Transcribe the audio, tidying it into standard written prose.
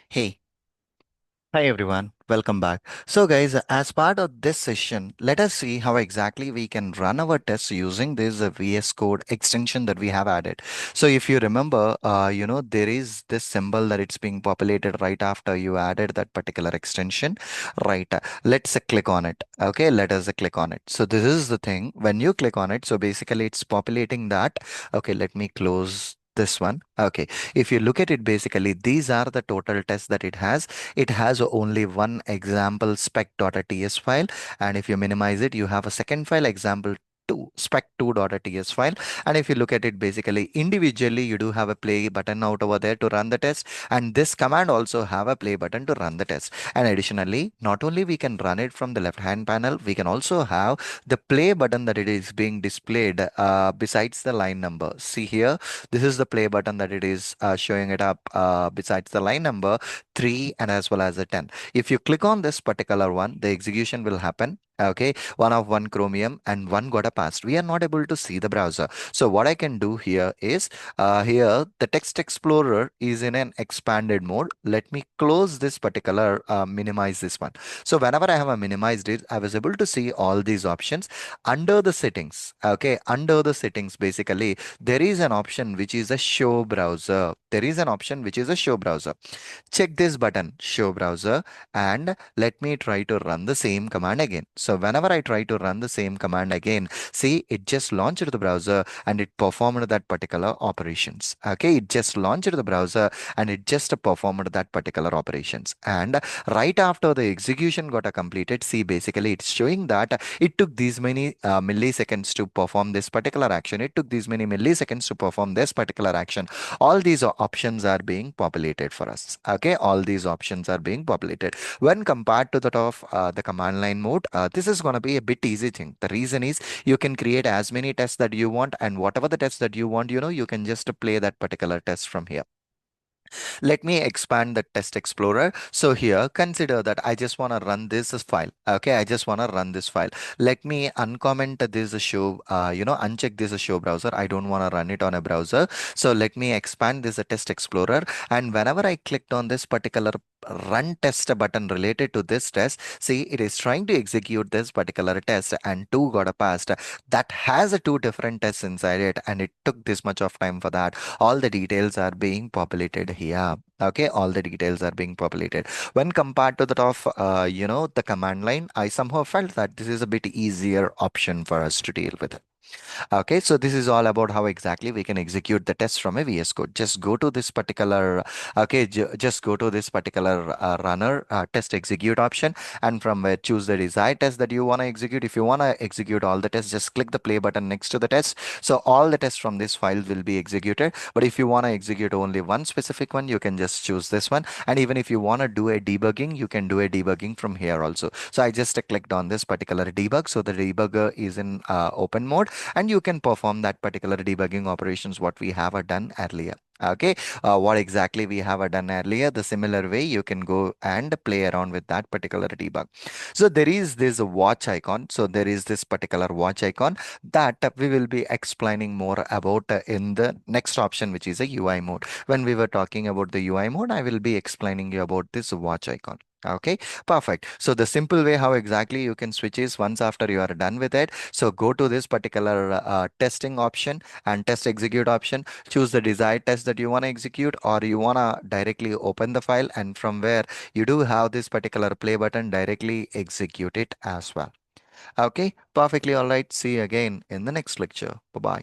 Hey, hi everyone, welcome back. So, guys, as part of this session, let us see how exactly we can run our tests using this VS Code extension that we have added. So, if you remember, there is this symbol that it's being populated right after you added that particular extension, right? Let's click on it. Okay, let us click on it. So, this is the thing. When you click on it, so basically it's populating that. Okay, let me close this one. Okay, if you look at it, basically these are the total tests that it has only one example spec.ts file. And if you minimize it, you have a second file example 2 spec2.ts file. And if you look at it, basically individually you do have a play button out over there to run the test, and this command also have a play button to run the test. And additionally, not only we can run it from the left hand panel, we can also have the play button that it is being displayed besides the line number. See here, this is the play button that it is showing it up besides the line number 3 and as well as a 10. If you click on this particular one, the execution will happen. Okay, one of one Chromium and one got a passed. We are not able to see the browser. So what I can do here is here the text explorer is in an expanded mode. Let me close this particular minimize this one. So whenever I have a minimized it, I was able to see all these options under the settings. Okay, under the settings, basically there is an option which is a show browser. There is an option which is a show browser. Check this button, show browser, and let me try to run the same command again. So whenever I try to run the same command again, see, it just launched the browser and it performed that particular operations. Okay, it just launched the browser and it just performed that particular operations. And right after the execution got completed, see, basically it's showing that it took these many milliseconds to perform this particular action. It took these many milliseconds to perform this particular action. All these options are being populated for us. Okay, all these options are being populated. When compared to that of the command line mode, this is going to be a bit easy thing. The reason is you can create as many tests that you want, and whatever the tests that you want, you can just play that particular test from here. Let me expand the test explorer. So here, consider that I just want to run this file. Okay, I just want to run this file. Let me uncomment this show, uncheck this show browser. I don't want to run it on a browser. So let me expand this test explorer. And whenever I clicked on this particular run test button related to this test, see, it is trying to execute this particular test and two got a passed. That has two different tests inside it, and it took this much of time for that. All the details are being populated here. Okay, all the details are being populated. When compared to that of the command line, I somehow felt that this is a bit easier option for us to deal with. Okay, so this is all about how exactly we can execute the test from a VS Code. Just go to this particular, okay, just go to this particular runner test execute option, and from where choose the desired test that you want to execute. If you want to execute all the tests, just click the play button next to the test. So all the tests from this file will be executed. But if you want to execute only one specific one, you can just choose this one. And even if you want to do a debugging, you can do a debugging from here also. So I just clicked on this particular debug. So the debugger is in open mode, and you can perform that particular debugging operations what we have done earlier. Okay, what exactly we have done earlier, the similar way you can go and play around with that particular debug. So there is this watch icon. So there is this particular watch icon that we will be explaining more about in the next option, which is a UI mode. When we were talking about the UI mode, I will be explaining you about this watch icon. Okay, perfect. So the simple way how exactly you can switch is once after you are done with it. So go to this particular testing option and test execute option. Choose the desired test that you want to execute, or you want to directly open the file, and from where you do have this particular play button, directly execute it as well. Okay, perfectly all right. See you again in the next lecture. Bye bye.